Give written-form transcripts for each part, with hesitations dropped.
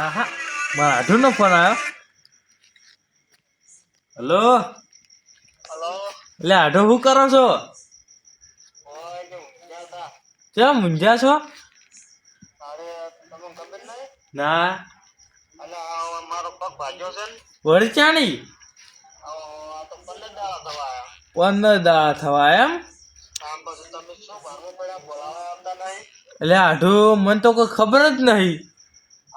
આહા મારા આઢુનો ફોન આવ્યો. Hello hello. એટલે આઢો શું કરો છો? કેમ મૂંઝ્યા છો? તમને ખબર નહીં? ના અલા મારો પગ ભાજ્યો છે ને. વળી ચાણી આ તો 15 દાડા થવા આયા. 15 દાડા થવા એમ? આમ પછી તમે શું ભાગવું પડ્યા બોલાવા આવતા નહીં? એટલે આઢો મને તો કોઈ ખબર જ નહીં.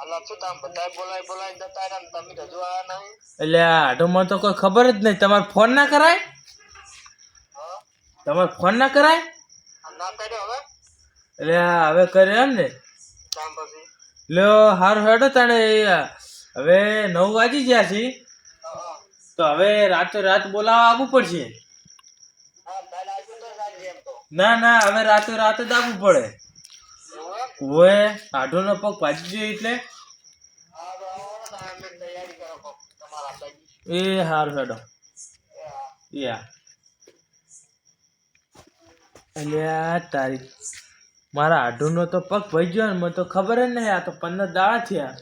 અલા શું તમે બધા બોલાઈ જતા રહ્યા ને તમે હજુ આયા નહીં? એટલે આઢો મને તો કોઈ ખબર જ નહીં. તમારે ફોન ના કરાય? હા તમારે ફોન ના કરાય? ના કર્યો હવે? એટલે હવે કરે એમ ને? આમ પછી લ્યો હારું હેડો તાણે હવે 9 વાગી ગયા છે તો હવે રાત બોલાવા આવવું પડશે. હા કાલ આવજો તો સાંજે એમ તો. ના ના હવે રાત જ આવવું પડે. એવું એમ? ઓએ આઢોનો પગ ભાજી ગયો એટલે હા તો આવો ને તમે તૈયારી કરો કોક તમારા ભાઈ. એ હારું હેડો. હા. યા અલ્યા તારી મારા આઢુનો તો પગ ભાઈ ગયો ને મને તો ખબર જ નહીં. આ તો 15 દાડા થયા.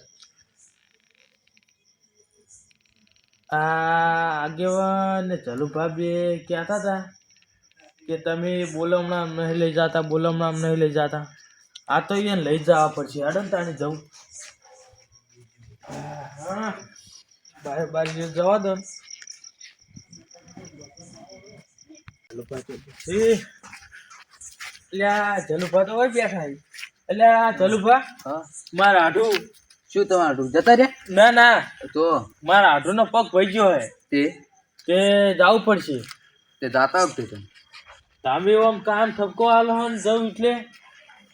આ આગેવાન ને જલુભા બે કહેતા હતા કે તમે બોલમણામ નહીં લઈ જતા. આ તો એને લઈ જવા પડશે. હેડો ને તાણી જવું. હા બાર જવા દો ને. જલુભા તો હોય બેઠા. એટલે જલુભા હા મારા આઢુ શું તમારું જતા રહ્યા ના તો મારા આઢુનો પગ ભાઈ ગયો હે તે તે જવું પડશે. તે જાતા વખતે તમે તમે આમ કામ ઠપકો આલો હો ને જવું એટલે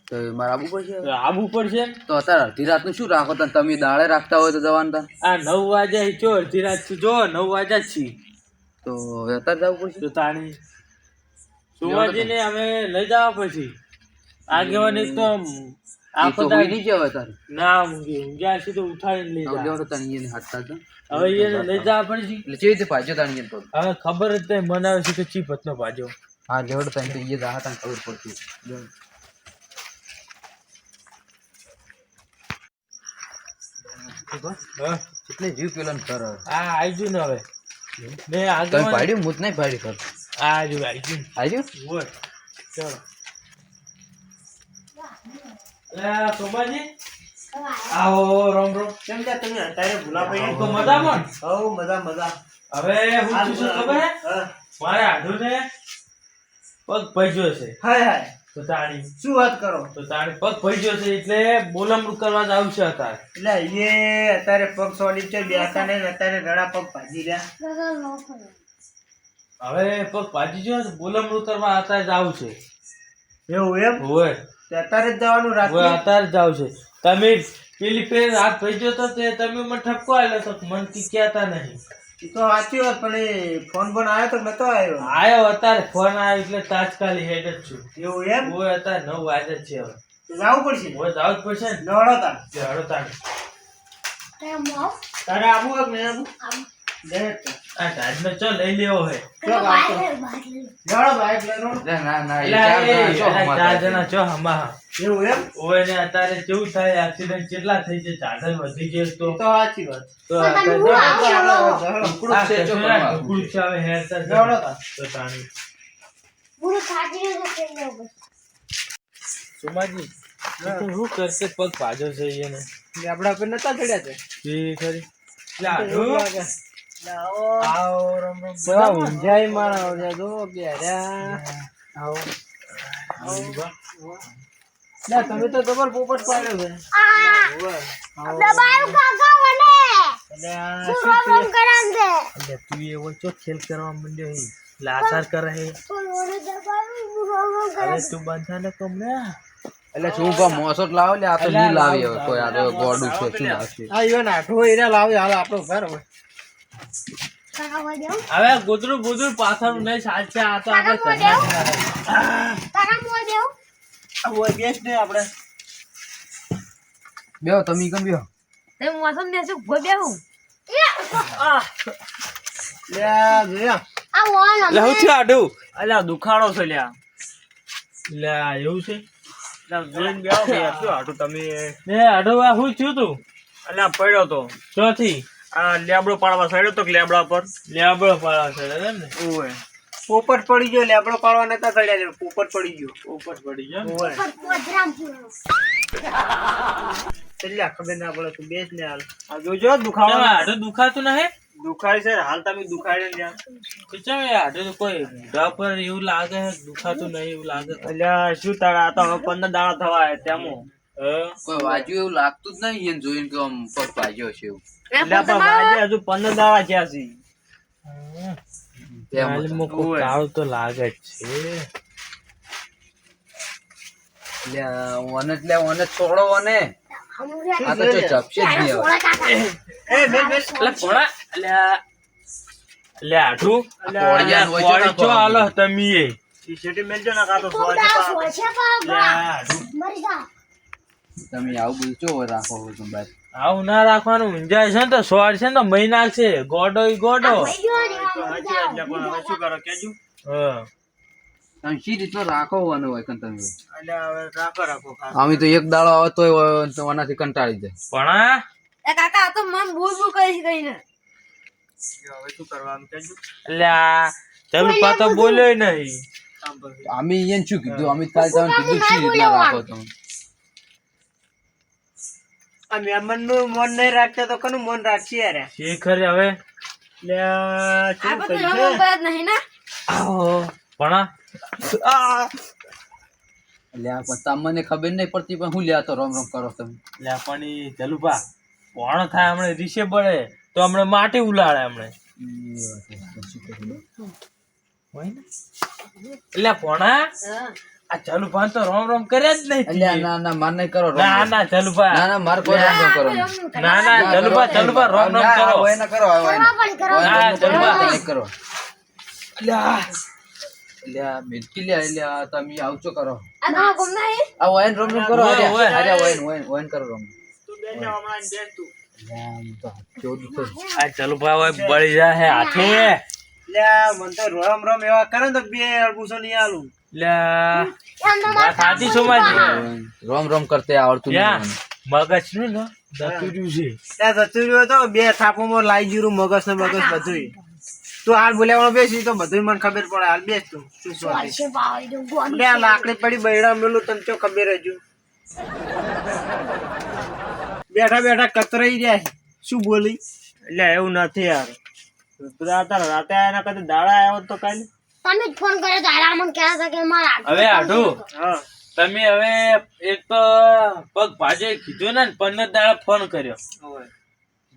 તો મારે આવવું પડશે હવે. આવવું પડશે ને. તો અત્યારે અડધી રાતનું શું રાખો તમે દાળે રાખતા હોય તો જવાનું તા આ 9 વાગ્યા ચો અડધી રાત થી જો 9 વાગ્યા જ છીએ તો હવે અત્યારે જવું પડશે તો તાણી સુવાજીને અમે લઈ જવા પછી આગેવાન એક તો એ આખો તો હોય નહીં હવે તારે ના ઊંઘ્યા છે તો ઉઠાડીને લઈ હવે જા. લેવડો તાણી એને હાથતા હતા હવે એને લઈ જવા પડશે. એટલે કેવી રીતે ભાજ્યો તાણી એને પગ હવે ખબર જ નહીં મને આવે છે કે ચી પતનો ભાજો. હા લેવડો તાણી તો એ જા તાણી ખબર પડતી લેવડો. હા એટલે જીવ પેલો ને કર હવે. આ આઈજુ ને હવે ને તમે આગેવાન પાડ્યું હું જ નહીં પાડી કર આઈજુ આવ્યું બોલ ચલો. અલ્યા સોમાજી આવો રામ કેમ છે તમે અત્યારે ભૂલા પડી? તો મજામાં ને? હઉ મજા. હવે હું શું છું ખબર હે? હા. મારે આઢુને પગ ભજ્યો છે હાય તો તાણી શું વાત કરો? પગ ભજ્યો છે એટલે બોલમણું કરવા જ આવશે અત્યારે. એટલે એ અત્યારે પગ સોડી છે બેસા ને અત્યારે રડા પગ ભાજી રહ્યા. હવે પગ ભાજી ગયો ને બોલમણું કરવા અત્યારે જ આવશે. એવું એમ? હોય તે અત્યારે જ જવાનું હોય રાત્રે? અત્યારે જ આવશે. તમે પેલી ફેર હાથ ભજ્યો તો તે તમે મને ઠપકો આલ્યો તો મને કી કહેતા નહીં. એ તો સાચી વાત પણ એ ફોન આવ્યો તો નતો આવ્યો. આયો અત્યારે ફોન આવ્યો એટલે તાત્કાલિક હેડ જ છું. એવું એમ? હોય અત્યારે 9 વાગે જ છે હવે. તો જવું પડશે. હોય જાવ જ પડશે ને. નવડો તાર. તે હળો તાણી. તારે આવું હોય કે નહીં આવું? લે તો. આ ઢાઢનો ચો લઈ લેવો હે. નવડો બાઈક લઈ લો. ના ના એ એટલે ચાર જણા છો એ અમારા. 4 જણા ચો હમા. એવું એમ? ઓય ને અત્યારે કેવું થાય એક્સિડન્ટ કેટલા થઈ જાય ચાદર વધી જાય એ તો સાચી વાત. તો ઢુકડું છે જો ઢુકડું છે હવે હેરતા જ નવડો તાર. તો તાણી સુમાજી તો હું કરશે પગ ભાજો છે એને એટલે આપણા પર નતા ચડ્યા છે. એ ખરી લાડુ આવો. આવો રમ રમ બડા ઊંઝાઈ મારા ઓલા જો બેર્યા. આવો. ના તમે તો જબર પોપટ પાડ્યો છે. એટલે આ શું છે? એટલે તું એવો ચો ખેલ કરવા માંડ્યો હે લાસાર કરે હે હવે તું બંધા ને કમને એટલે શું કહો મોસોટ લાવો લે આ તો નહીં લાવી હવે કોઈ આ તો ગોડું છે શું લાવશે આ ઈવન આઠો એરા લાવે હાલ આપણો ઘર હોય. હવે ગુદરું ગુદરું પાછળ નહીં સાચે આ તો આપણે આ હોય બેસ ને આપણે. બેહો તમે કેમ બેહો લે આ જોયા. લે હું થયું આડું અલ્યા દુખાડો છે લ્યા. લે એવું છે જોઈને બેહો કે શું આટલું તમે ને આડું આ હું થયું તું અલ્યા પડ્યો તો ચોથી આ લેબડો પાડવા સડ્યો તો લેબડા પર લેબડો પાડવા છે એમ ને ઓય પોપટ પડી ગયો લેબડો પાડવા નતા સડ્યા ને પોપટ પડી ગયો ઉપર પડી ગયો ને. ઓય એટલે ખબર ના પડે તું બેસ ને હાલ આ જોજો ચમ દુખાવા હાડું દુખાતું નહીં દુખાય છે હાલ તમે દુખાડે ને યાર તો ચમ એ હાડું તો કોઈ મોઢા પર એવું લાગે છે દુખાતું નહીં એવું લાગે અલ્યા શું તારા આ તો હવે 15 દાડા થવા આયા તેમો કોઈ વાજ્યું એવું લાગતું જ નહીં એને જોઈને કે આમ પગ વાજ્યો છે એવું એટલે પણ આજે હજુ 15 દાડા થયા છે તેમ ગાલમાં કોઈ કાળું તો લાગે જ છે ઓને છોડો ઓને આ તો જો ચપશે જ નહીં હવે એ મેલ મેલ એટલે કોણા એટલે હાડું કોળિયાનું હોય છે ને કોળી ચો આલો તમે એ ટી-શર્ટ મેલજો ને કાં તો સોય છે તમે આવું બધું ચો રાખો છો તમે બાર આવું ના રાખવાનું ઊંઝાય છે ને તો સ્વાડ છે ને તો મહી નાખશે ગોડો ઈ ગોડો સાચી વાત છે પણ હવે શું કરો કેજો હા તમે શી રીતનો રાખો ઓને હોય કન તમે અલ્યા હવે રાખો ખાસ અમે તો એક દાડો આવતો હોય તો ઓનાથી કંટાળી જાય પણ કાકા તો મન બોલ બોલ કરી કઈને હવે શું કરવાનું કેજો એટલે આ ચાલુ પાતો બોલ્યો નહીં કામ પર અમે એને શું કીધું અમે કાલે તમને કીધું શી રીતના રાખો તમે આ મહેમાનનું મન નહીં રાખતા તો કોનું મન રાખશે યાર શેખર હવે અલ્યા શું આ બધું કરશે રમવું પડે જ નહીં ને પણ એટલે આ પણ તમને ખબર નહીં પડતી પણ હું લ્યા તો રમ રમ કરો તમે એટલે પણ ઈ ચાલુપા કોણ થાય હમણે રીસે પડે તો હમણે માટી ઉલાડે હમણે એટલે પોણા આ ચાલુપા તો રોમ રોમ કર્યા જ નહીં અલ્યા ના ના માર નહીં કરો રમ ના રમ. ના ચાલુપા ના ના માર કોઈ રમ રમ કરો નહીં. ના ના ચાલુપા રોમ રોમ ના, કરો હોય ના કરો હોય ના. હોય ના, ના કરો, ચાલવા. નહીં કરો અલ્યા મિલકી લ્યા અલ્યા તમે આવજો કરો આ તો ગમ નહીં આ વયન રમ રમ કરો હોય, હોય. અરે વયન કરો રમ તું બેન ને હમણાં બેસ તું અલ્યા, આમ તો ચોદું તો આ ચાલુપા હવે બળી જાય હાથે અલ્યા મન તો રમ રમ એવા કરે ને તો બે અડબુસો નહીં આલું એટલે વાત સાચી છો મારી રોમ રોમ કરતે આવડતું યા નહીં મગજ નું ને દતુર્યું છે ત્યાં જતું રહ્યું તો બે થાપોમાં લાઈ જીરું મગજ ને મગજ બધું તું હાલ બોલાવવાનો બેસી તો બધું મને ખબર પડે હાલ બેસ તું શું સોચી લે આ લાકડી પડી બૈડા મેલું તને ચો ખબર હજુ બેઠા બેઠા કતરાઈ રહ્યા છે. શું બોલી એટલે એવું નથી યાર રાતે આયા કદી દાડા આવ્યો તો કાલે તમે જ ફોન કર્યો તો હારા મને કહેતા હતા કે મારા હવે આઢું હા તમે હવે એક તો પગ ભાજે કીધું ને 15 દાડા ફોન કર્યો હોય.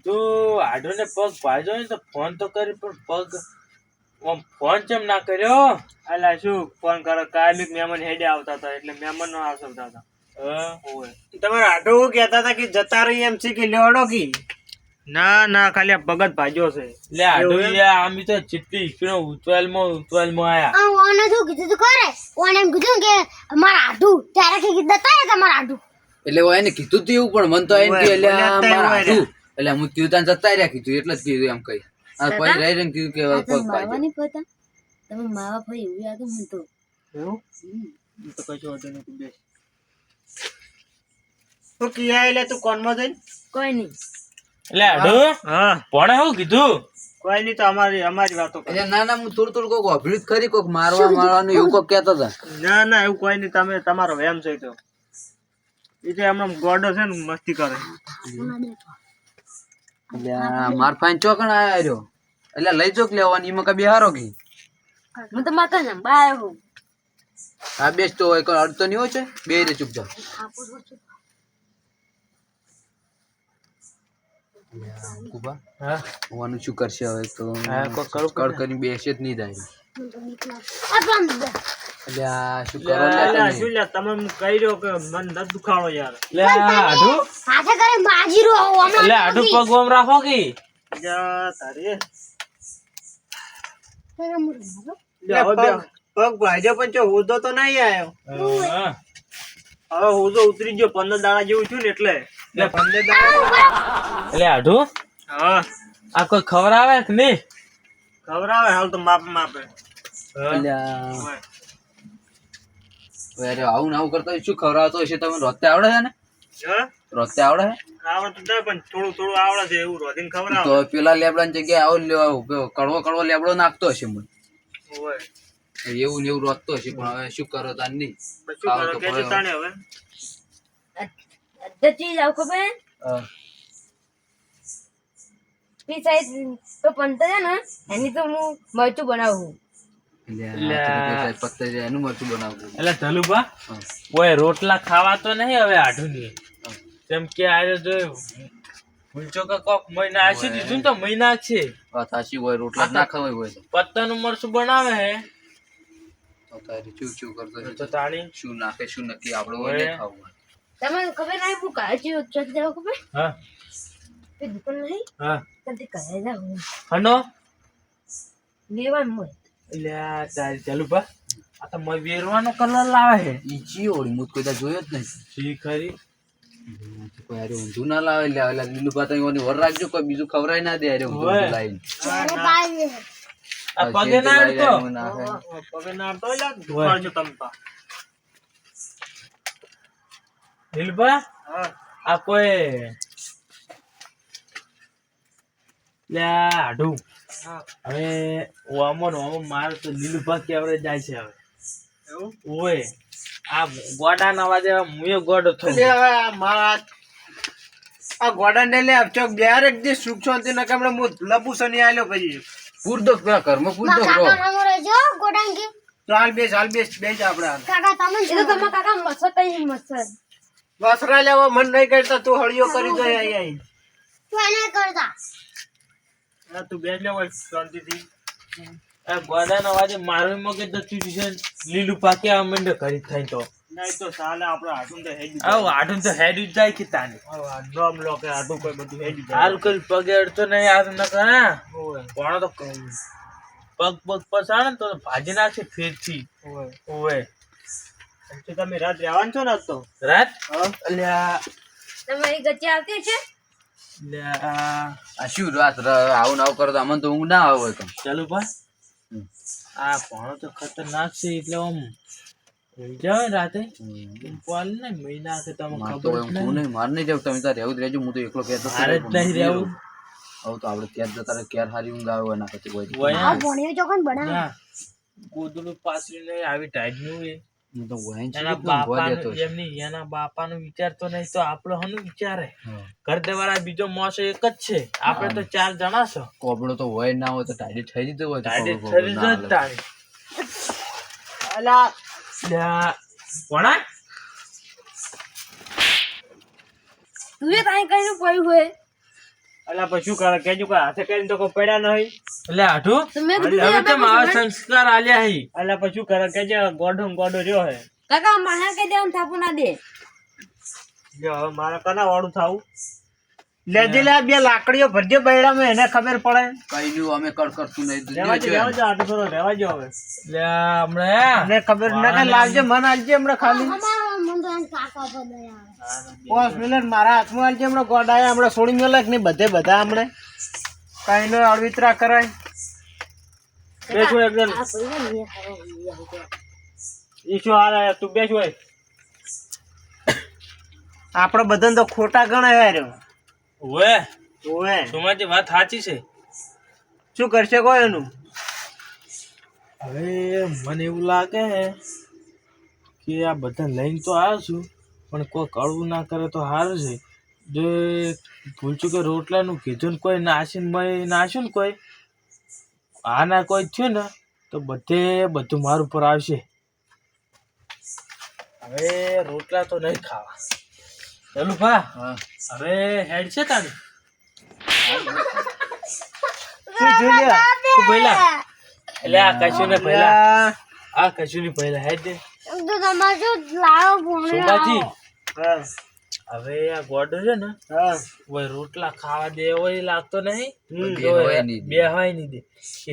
તું આઢો ને પગ ભાજો ને તો ફોન તો કરી પણ પગ આમ ફોન કેમ ના કર્યો અલા શું ફોન કરો કાયમિક મહેમાન હેડે આવતા હતા એટલે મહેમાન નો આવતા હતા હોય. તમારે આટો કહેતા હતા કે જતા રહી એમ છે કે લેવડો કી ના ના ખાલી આ ભગત ભાજ્યો છે લે આઢું યાર આમ તો ચિત્તી ઈકડો ઉતવાલમાં આયા આ ઓને શું કીધું તું કરે ઓને એમ કીધું કે મારા આઢું ત્યારે કે કીધું હતા તમારા આઢું એટલે હું એને કીધું તું એવું પણ મન તો એમ કે એટલે બોલ્યા તા મારા એવું હાથું એટલે હું કીધું તને જતા રહ્યા કીધું એટલે જ કીધું એમ કઈ આ પછી રહી રહીને કીધું કે હવે પગ પાજો પતા તમે માવા ભાઈ એવું યાદ હું તો એવું તો કશો વાંધો નહીં તું બેસ તું કિયા એટલે તું કોનમાં જઈને કોઈ નહીં એટલે આઢું હા પણ શું કીધું કોઈ નહીં તો અમારી વાતો કરે એટલે ના ના હું થોડું થોડું કોક અભિત ખરી કોક મારવાનું એવું કોક કહેતા હતા ના ના એવું કોઈ નહીં તમે તમારો વેમ છે તો એ તો એમનો ગોડો છે ને મસ્તી કરે એટલે આ માર ફાઈન ચોકણ આયા રહ્યો એટલે લઈ જોક લેવાની એમાં કઈ બિહારો કી હું તો માતા ને બાય હું આ બેસતો હોય કોઈ અડતો નહીં હોય છે બે રે ચૂપચાપ કુબા હા હોવાનું શું કરશે હવે તો હા, કોક કરવું કળ કરીને બેસે જ નહીં થાય આ પણ એટલે આ શું કરો અલ્યા, લે તમે? શું લ્યા તમે કહી રહ્યો કે મન નથી દુખાડો યાર એટલે આઢું હાથે કરે માજીરો હમણાં એટલે આઢું પગ આમ રાખો કે જા તારે તારા મુરમ લ્યા, હવે પગ ભાજ્યો પણ જો હોદો તો નહીં આવ્યો હા. હવે હોદો ઉતરી ગયો 15 દાડા જેવું છું ને એટલે 15 દાડા એટલે આઢું હા આ કોઈ ખબર આવે કે નહીં ખવડાવે હાલ તો માપ માપે એટલે આ- અરે આવું ને આવું કરતા હોય શું ખવડાવતો હશે તમને રોતે આવડે છે ને હા રોતે આવડે હે? આવડતું જાય પણ થોડું થોડું આવડે છે એવું રોધીને ખવડાવે. તો પેલા લેબડાની જગ્યાએ આવો કડવો કડવો લેબડો નાખતો હશે મને ઓય. એવું ને એવું રોતતો હશે પણ હવે શું કરો તાર નહીં પછી શું કરો કે છે તાણે હવે? ચીજ આવું ખબર હે? હા. પી સાઈડ તો પંતા છે ને એની તો હું મરચું બનાવું. પત્તે છે એનું મરચું બનાવવું એટલે ધલુભા હા. કોઈ રોટલા ખાવા તો નહીં હવે આઢુની કેમ કે આજે જો ભૂલચો કે કોક મહિના આસી દીધું ને તો મહિના છે વાત સાચી હોય રોટલા ના ખવાય હોય તો પત્તાનું મરચું બનાવે હે તારે ચૂ ચૂ કરતો તો તાણી શું નાખે શું નક્કી આપણે હોય નહીં ખાવું હોય. તમને ખબર નહીં હું કાલે ચીજ ચોથી જાવ ખબર? હા એ દુકાન નહીં હા ત્યાંથી કહે જાઉં હનો લેવાનું હોય. એટલે આ તારી ધલુભા આ તો મય વેરવાનો કલર લાવે હે ઈ ચી ઓળી મુત કોઈ દા જોયો જ નહીં શી ખરી કોઈ હારે ઊંધું ના લાવે એટલે એટલે લીલું પાતા ઓની વર રાખજો કોઈ બીજું ખવરાય ના દે હારે ઊંધું હોય. લાવીને ત્યારે પાડી દે. આ પગે ના અડતો પગે ના આવતો હોય ને દુખાડજો તમે પા. દિલભા હા આ કોઈ લે આઢું હા હવે ઓમો મારે તો લીલું ભાગ કેવડે જાય છે હવે એવું ઓય આ ગોડાના અવાજે મુએ ગોડો થયો લે હવે આ મારા આ ગોડાને લે ચોક બેર એક દી સુખ શાંતિ ના કામણે હું લબુ સની આલ્યો પછી પૂરતો પેલા ઘરમાં પૂરતો મારા બ્રો કાકા નામો રહેજો ગોડાંગી. હાલ બેસ બેસ આપણે હાલ. કાકા તમે એ તો તમારા કાકા મસર કઈ મસર વસરા લેવા મન નહીં કરતા તું હળિયો કરી દે આઈ તું એને કરતા હા તું બેસ લે હોય શાંતિથી. આ ગોડાના અવાજે મારું મગજ તો ટ્યુશન લીલું પાકે આ મંડે કરી થાય તો નહીં તો સાલે આપણે હાથું તો હેડી આવ આઢું તો હેડ જ જાય કે તાને નામ લો કે હાથું કોઈ બધું હેડી જાય. હાલ કરી પગે અડતો નહીં આ ન કરે ઓય કોણ તો પગ પગ પસાડે ને તો ભાજી નાખશે ફેરથી ઓય ઓવે તો તમે રાત રહેવાનું છો ને આજ તો? રાત હા અલ્યા તમારી ગચ્ચી આવતી છે? અલ્યા આ શું રાત આવું આવું કરો તો અમને તો ઊંઘ ના આવે તો ચાલુ પા આ ભણો તો ખતરનાક છે એટલે આમ ઊંઘ જાવ ને રાતે પાલ ને મહિના કે તમને માર તો ખબર જ હું નહીં નહીં માર નહીં જાવ તમે તાર રહેવું જ રહેજો હું તો એકલો કહેતો મારે જ નહીં રહેવું હવે તો આપણે ક્યાં જતા રહે ક્યારે હારી ઊંઘ આવે એના પછી કોઈ વયા આ ભણ્યો ચોકન બનાવે. ના ગોદડું પાછું નહીં આવી ટાઈટ નું એ હું તો વહેન છે એના કે ઊંઘવા દેતો બાપાનું છે. એમની એના બાપાનું વિચારતો નહીં તો આપણો હનું વિચારે હા. ઘર દેવાળા બીજો મોસો એક જ છે આપણે તો 4 જણા છો કોબળો તો હોય ના હોય તો ટાઈટ થઈ જતો હોય તો ટાઈટ કોબળો શરીર ના જ હાલે. તાણી અલા લ્યા, કોણા તું એ કાંઈ કઈ પડ્યું હોય અલા પછી શું કરે કેજો કે હાથે કરીને તો કોઈ પડ્યા નહીં. એટલે આઠું તો મેં હવે કીધું તેમ આવા સંસ્કાર આલ્યા હી અલા પછી શું કરે કેજો ગોડો રહ્યો હે. કાકા મારા કઈ દેવાનું થાપુ ના દે. જો હવે મારે કના વાળું થાવું લેજે લે બે લાકડીઓ ભરજે બૈડામાં એને ખબર પડે. કઈ નું અમે કર કરતું નહીં તો રહેવા જો જો એમ. આટલું થોડો રહેવા જો હવે લ્યા, હમણાં મને ખબર ના કે લાવજે મન આલજે હમણાં ખાલી અમારો મન તો એને કાકા પર દયા આવે. 5 મિનિટ મારા હાથમાં આલજે હમણાં ગોડાયા હમણાં છોડી મેલે કે નહીં બધે બધા હમણાં કઈ નો અળવિતરા કરાય. બેસો એકદમ આ પૈસા નહીં આવે. ઈશુ હાલે તું બેસ હોય આપણે બધાને તો ખોટા ગણાય યાર. ઓવે ઓએ તમારી વાત સાચી છે શું કરશે કોઈ એનું હવે મને એવું લાગે કે આ બધા લઈને તો આવ્યો છું પણ કોઈ કડવું ના કરે તો સારું છે જો ભૂલચું કે રોટલાનું કીધું ને કોઈ નાશ્યું ને કોઈ આના કોઈ થયું ને તો બધું મારું ઉપર આવશે હવે રોટલા તો નહીં ખાવા ચાલુ ભા હા. હવે હેડ છે તારી શું થયું લ્યા? તું પહેલા એટલે આ કશું ને પહેલા આ કશું ની પહેલા હેડ દે એમ તો તમારે જો લાવો ભણ્યો સોમાજી હા હવે આ ગોડો છે ને હા કોઈ રોટલા ખાવા દેવો એ લાગતો નહીં બેહવાય નહીં દે. બેહવાય નહીં દે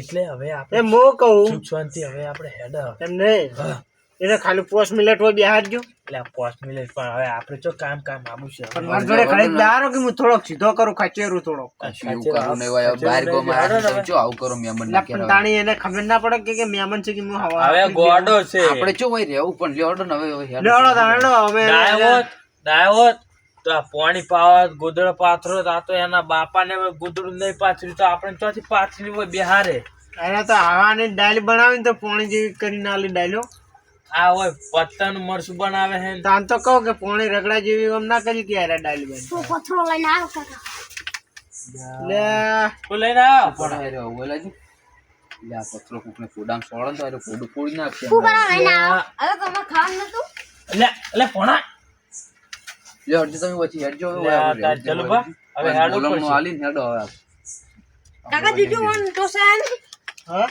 એટલે હવે એ આપણે મો કહું સુખ શાંતિ હવે આપણે હેડ એમ નહીં હા. એને ખાલી 5 મિનિટ હોય બેહાડજો એટલે આ 5 મિનિટ પણ હવે આપણે જો કામ આવું છે પણ મારી જોડે ખાલી દારો કે હું થોડોક સીધો કરું ખચેરું થોડોક કશું એવું કરવું નહીં હોય. હવે બહાર ગામમાં આવીને તમે જો આવું કરો મહેમાન ના એટલે કહેવાય. તાણી એને ખબર ના પડે કે મહેમાન છે કે હું હવા હવે ગોડો છે આપણે ચો હોય રહેવું પણ લેવડો ને હવે હવે હેડ. લેવડો તાણો અમે ડાયોત તો આ પાણી પાવા ગોદડો પાથરો આ તો એના બાપાને ગોદડું નહીં પાથર્યું તો આપણે ચોથી પાથરી હોય બિહારે અરે તો આવાની ડાયલ બનાવીને તો પોણી જેવી કરીને આલી ડાયલો આ હોય પત્તાનું મરચું બનાવે હે તો આમ તો કહો કે પોણી રગડા જેવી આમ ના કરી કે યાર ડાયલ બની તું પથરો લઈને આવ કાકા લે તો લઈને આવ પણ અરે ઓલાજી લે આ પથરો કોકને કોડામ સોળો તો અરે કોડું ફોડી નાખશે તું કરો લઈને આવ અરે તમારે ખાવાનું નતું એટલે પોણા લે અડજી તમે પછી હેડજો ચાલો બા હવે હેડો બોલમનો આલીને હેડો હવે કાકા દીધું વન તો સાહેબ હા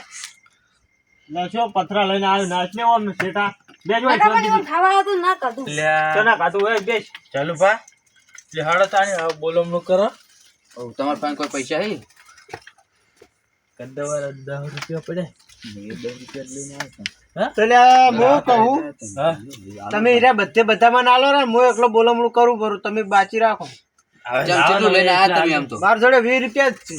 લે શું પથરા લઈને આવ્યો નાચ ને ઓમ સેટા બેજો કાકા પણ ખાવા હતું ના કાઢું ચના કાતું હોય બેસ ચાલો બા લે હેડો તાણી હવે બોલમનું કરો તમારા પાસે કોઈ પૈસા હે કદ્દાવાર 10 રૂપિયા પડે મેં 10 રૂપિયા લઈને આવ્યો તો લે હું કહું હા તમે હીરા બધામાં નાલો ને હું એકલો બોલમણું કરું પરું તમે બાચી રાખો ચાલ કેટલું લઈને આવ્યા તમે આમ તો માર જોડે 20 રૂપિયા જ છે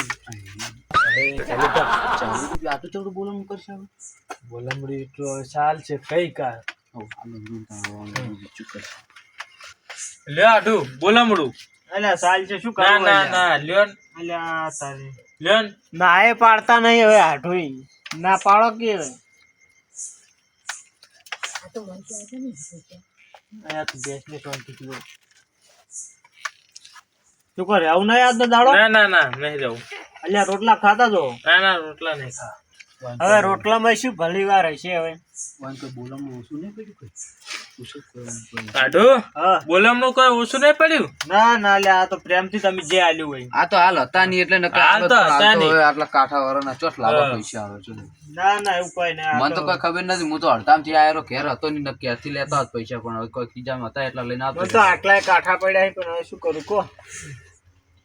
40 રૂપિયા આ તો થોડું બોલમનું કરશે હવે બોલમડી તો ચાલ છે કઈ કાર લે આડુ બોલમડું અલ્યા સાલ છે શું ના કરવું ના ના લ્યોન અલ્યા તારી લ્યોન ના એ પાડતા નહીં હવે હાઠોઈ ના પાડો કે હવે અલ્યા તું બેસ ને શાંતિ થી શું કરે આવું નહીં આજ દાડો ના ના ના નહીં જાઉં અલ્યા રોટલા ખાતા જો ના ના રોટલા નહીં ખા હવે રોટલામાં શું ભલી વાર હશે હવે કોઈ બોલમનું ઓછું નહીં પડ્યું કોઈ ઓછું કોઈ આડુ હા બોલમનું કોઈ ઓછું નહીં પડ્યું ના ના લે આ તો પ્રેમથી તમે જે આલ્યું હોય આ તો હાલ હતા નહીં એટલે નકર હાલ તો હતા નહીં. હવે આટલા કાંઠા વાળાના ચોટ લાવવા પૈસા આવે છે ના ના એવું કોઈ નહીં મને તો કઈ ખબર નથી હું તો હડતામથી આયેલો ઘેર હતો નહીં નક્કી ક્યાંથી લેતા હોત પૈસા પણ હવે કોઈ ખીજામાં હતા એટલા લઈને આવતો મને તો આટલાય કાંઠા પડ્યા છે પણ હવે શું કરું કો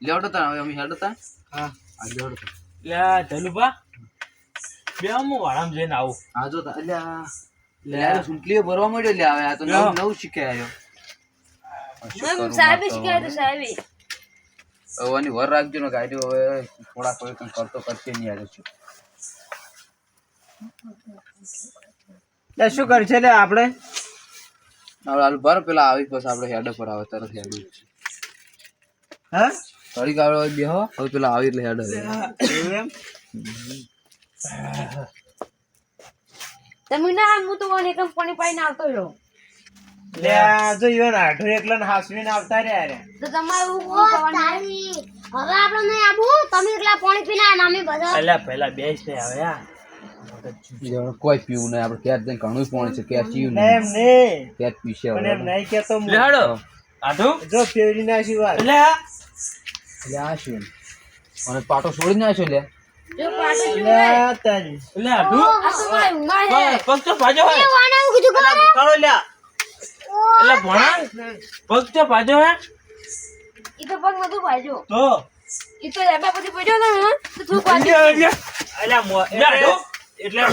લેવડો તા હવે અમે હેડો તા હા આ લેવડો તા લે ચલુબા બે હું વાળામાં જઈને આવું આ જો તા અલ્યા લે યાર સુંટલીઓ ભરવા મળ્યો લે હવે આ તો નવું નવું શીખે આવ્યો સાહેબ શીખાય તો સાહેબ હવે આની વર રાખજો ને ગાડીઓ હવે થોડા કોઈ કંઈ કરતો કરશે નહીં આવ્યો છું લે શું કરશે લે આપણે હવે હાલ ભર પેલા આવી પછી આપણે હેડો પર આવે તરત હેડો હા થોડીક આવે બેહો હવે પેલા આવી એટલે હેડો એવું એમ તમે ના હું તો વન એકમ પાણી પાઈને આવતો રહ્યો લે આ જો ઈવન આઢો એકલા ને હાસવીને આવતા રહ્યા રે તો તમારું ઓ તારી હવે આપણે નહીં આવું તમે એકલા પાણી પીને આયા ને અમે બધા અલ્યા પહેલા બેસ ને આવે યાર કોઈ પીવું નહીં આપણે ક્યાં જઈને ઘણું પાણી છે ક્યાં પીવું એમ નહીં નહીં ક્યાં પીશે પણ એમ હવે નહીં કેતો હું. લે હેડો આડુ જો પેરી ના સિવાય લે લે આ શું અને પાટો છોડી નાખ્યો લે જો પાટો લે તારી લે આડુ આ તો મારી ઊંઘા છે પગ તો ભાજો હે વાને એવું કીધું ખબર હે? કરો લે એટલે ભણા પગ તો ભાજો હે ઈ તો પગ નતું ભાજો તો ઈ તો એબા પછી પડ્યો ને તો થોડુંક વાગ્યું. અલ્યા લે આડુ એટલે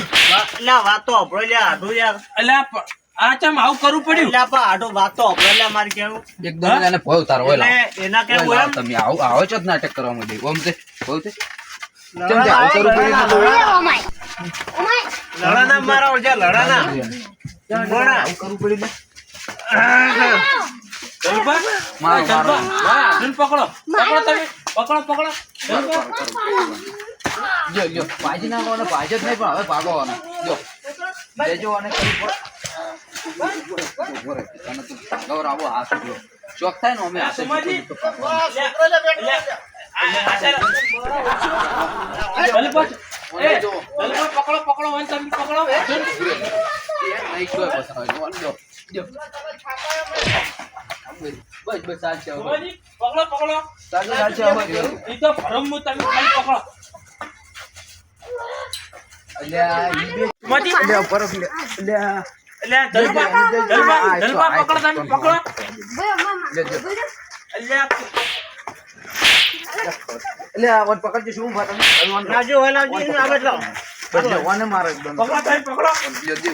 લા વાતો અભળો લે આઢો યાર અલ્યા આ ચમ આવું કરવું પડ્યું અલ્યા પા આઢો વાતો અભળો લે મારે કેવું એકદમ એને ભય ઉતારો હોય લાવ. એટલે એના કેવું હોય એમ લાવ તમે આવો આવો છો જ નાટક કરવા માંડે ઓમ તે ભય તે લડાના કેમ તે આવું કરવું પડ્યું લડાના, ના? એ ઓમાય ઓમાય લડાના મારા ઓળજા લડાના મોણા આવું કરવું પડ્યું ને? ચલુબા મારો, ચલુબા મારો. હા પકડો પકડો તમે પકડો ચલુબા જો જો ભાજી નાખવાનો ભાજ જ નહીં પણ હવે ભાગવાનો જો લેજો અને કરી પડે તને તો ગૌરવ હાથ જો ચોક થાય ને અમે હાથે સુમાજી. તો ભાગવાનો. પકડો વન તમે પકડો એમ નહીં કોઈ પસાવે જો જો જો બસ બસ ચાલ છે હવે સુમાજી, પકડો ચાલ છે હવે ઈ તો ભરમું તમે ખાલી પકડો અલ્યા ઈ બે સુમાજી, અલ્યા ઉપર લે અલ્યા અલ્યા જલપા પકડો તમે પકડો લે જો અલ્યા અલ્યા વન પકડજો શું ભાત તમે લાવજો હવે લાવજો એને આવે એટલે લાવો. બસ વને મારે એકદમ પકડો તમે પકડો જો જો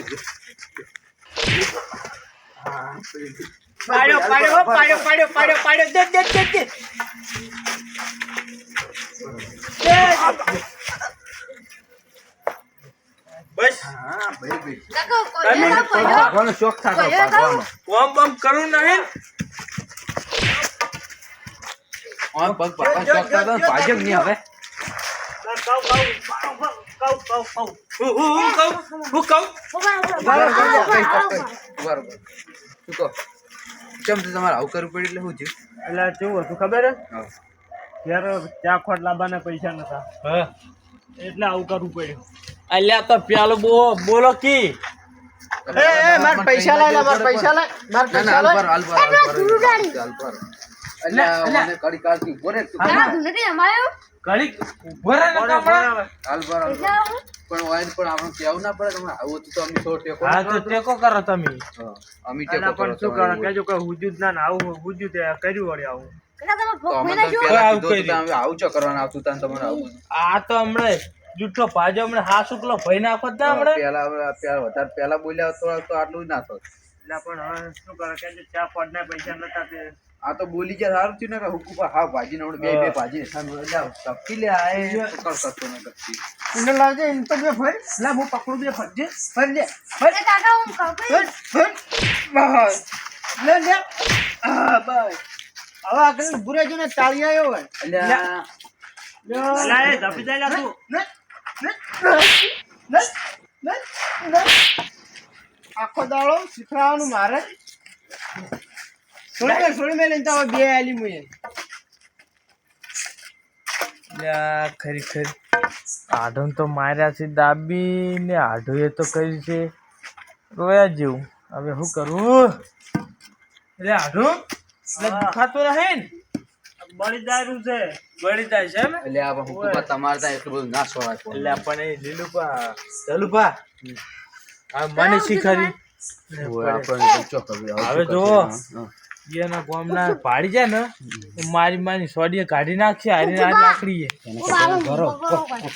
પાડ્યો પાડ્યો પાડ્યો પાડ્યો પાડ્યો પાડ્યો દે દે દે દે બસ હા ભાઈ ભાઈ કાકા કોઈ ના કોઈ ભાગવાનો શોખ થાતો ભાગવાનો ઓમ બમ કરું નહીં ઓન પગ પાકા ચોકતા તો ભાજપ નહીં હવે બરાબર શું કહો કેમ તો તમારે આવું કરવું પડ્યું એટલે શું થયું એટલે કેવું હતું ખબર હે હા. યાર ચા ખોટ લાવવાના પૈસા નતા હા એટલે આવું કરવું પડ્યું અલ્યા તો પેલો બોલો કી માર પૈસા લાય માર પૈસા લાય માર ના ના હાલ પર અલ્યા મને કડી કાઢી ઉભો રે તું આ નથી અમારે ઘડી ઉભો રહે ને કામડા. હાલ પર પણ વાઈન પણ આપણે કેવું ના પડે તમે આવું તો અમે થોડો ટેકો હા તો ટેકો કરો તમે હા, અમે એના ટેકો પણ શું કરો કેજો કે હુજુદ ના ને આવું હુજુદ તે કર્યું વળી આવું કેટલા તમે તો અમે ભોગવેલા તો છો? પહેલા આવું કીધું કરી હતું, તમે આવું છો કરવાનું આવતું તા ને તમારે આવું આ તો હમણાં જૂઠો ભાજો હમણાં હા શુક્લો ભાઈ નાખો જ ના હમણાં પહેલા વધારે પહેલા બોલ્યા તો આટલું જ ના થાત એટલે પણ હવે શું કરે કેજો ચા ખોટ ના પૈસા નતા તે આ તો બોલી જાય સારું થયું ને કે હુકુ પર હા ભાજી ને બે બે ભાજી સપકી લે આ એ પકડ કરતો ન કરતી એને લાગે એમ તો બે ફર લા હું પકડું બે ફરજે ફર લે ફર એ કાકા હું કહું ફર ફર બસ લે લે આ બસ હવે આગળ બુરેજો ને તાળી આવ્યો હોય અલ્યા લા એ ધપી જાય લા તું આખો દાડો શીખડાવવાનું મારે છોડી મેં લઈને તો હવે બે આલી મુએ લ્યા ખરેખર આઢું તો માર્યા છે દાબી ને આઢુએ તો કર્યું છે રોયા જેવું હવે શું કરવું એટલે આઢું એટલે દુખાતું રહે ને બળી દારૂ છે બળી જાય છે એમ એટલે આ હુકુ પર તમારે ત્યાં એટલું બધું ના સોવાય પણ. એટલે પણ એ લીલુપા ચલુપા આ મને શીખરી ઓય આપણને તો ચો ખબર આવે. હવે જુઓ એના ગામના પાડી જાય ને તો મારી મારી સોડીએ કાઢી નાખશે હારી આ લાકડીએ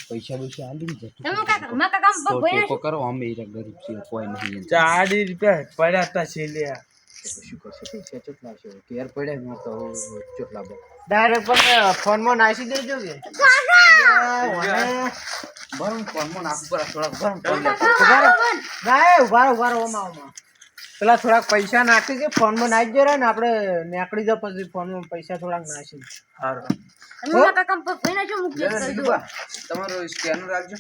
પૈસા પૈસા આલી ને તમે કાકા માં કાકા તો ભોગવેલા ટેકો કરો અમે ઈ ગરીબ છીએ કોઈ નહીં 40 રૂપિયા પડ્યા હતા છેલ્યા શું કરશે પૈસા કેટલા છે કેર પડ્યા ને તો કેટલા બો ડાયરેક્ટ પણ ફોનમાં નાખી દેજો કે બરમ ફોનમાં નાખ પર થોડા બરમ ફોન લે ના ઉભા રહો ઓમાં પેલા થોડાક પૈસા નાખી કે ફોનમાં નાખી દો ને આપણે નીકળી જાવ પછી ફોનમાં પૈસા થોડાક નાખી સારું તમે માં કાકા ભોગવેલા છો મુકેશ કરી દો તમારો સ્કેનર રાખજો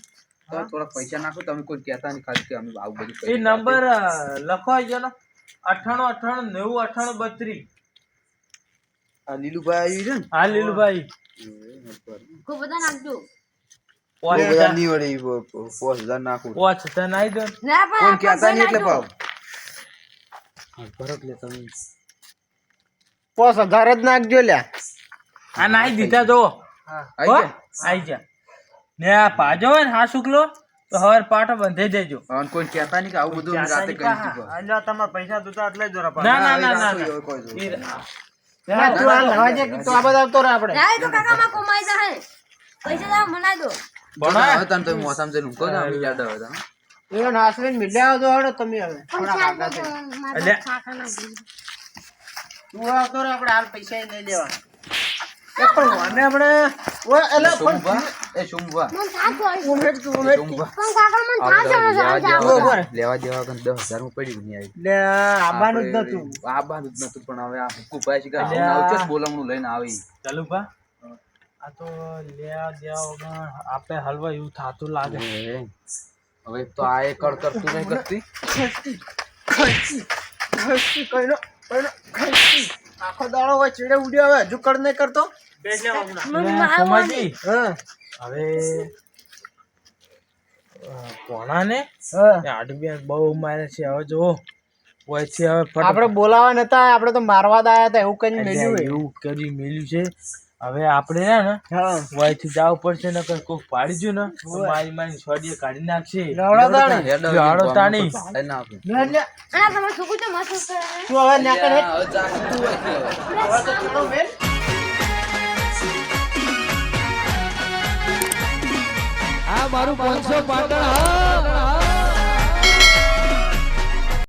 તો થોડા પૈસા નાખો તમે કોઈ કહેતા નહીં ખાલી કે અમે આવું બધું એ નંબર લખો આજો ને 98 98 90 98 32 આ લીલુભાઈ આવ્યું છે ને હા લીલુભાઈ ખૂબ બધા નાખજો બહુ બધા નહીં વળી 5000 નાખું પોચ તને આવી દો ના કોણ પણ કહેતા નહીં એટલે ભાવ ફરક લે તમે 5000 જ નાખજો લ્યા આ નાઈ દીધા જો આઈ ગયા આઈ જા ને આ પાજો હોય ને હા શુક્લો તો હવે પાટો બંધાઈ દેજો અને કોઈ કહેતા નહીં કે આવું બધું અમે રાતે કરી દીધું એટલે તમારા પૈસા જોતા એટલે જ જરા ના ના ના ના ના કોઈ જોતું ના તું આ લવા જે તો આ બધા આવતો રહે આપણે ના એ તો કાકા માં કમાઈ જાય પૈસા જાવ મનાઈ દો ભણા હવે તને તો મોસમ જઈને ઊંઘો ને અમે યાદ આવે તને એ નાસરીને મિલ્યા આવતો હડો તમે હવે થોડા આગા છે એટલે તું આવતો રહે આપણે હાલ પૈસા લઈ લેવા એ પણ મને આપણે ઓય એલા શુંભા એ શુંભા મન થાક હોય ઉમેટ તું ઉમેટ શુંભા પણ કાકા મન થાક લેવા દેવા કન 10000 માં પડ્યું નહીં આવી લે આબાનું જ નતું આ બાનું જ નતું પણ હવે આ હુકુભાઈ છે કે આવું આવજો બોલમણું લઈને આવી ચાલુ પા આ તો લેવા દેવા વગર આપણે હલવા એવું થાતું લાગે હવે તો આ એ કર કરતું નહીં કરતી ખર્ચી કઈનો આખો દાડો હોય ચીડે ઉડ્યો હવે હજુ કડ નહીં કરતો સોમાજી હા હવે કોણાને હા આડબિયા બહુ મારે છે હવે જો હોય છે હવે આપણે બોલાવા નતા આપણે તો મારવા જ આયા હતા એવું કઈ એટલે મેલ્યું હોય એવું કરી મેલ્યું છે હવે આપણે હે ને હા વાયથી જવું પડશે ને કોઈક પાડી ગયું ને તો મારી મારી છોડીએ કાઢી નાખશે લવડા દાણે હાડો તાણી લઈને આપું લે લે અને તમે શું તો મસ્ત કરે તું હવે ન્યા કરે હવે જાતું હોય છે હવે તો થોડો મેલ આ મારું 500 પાટણ હા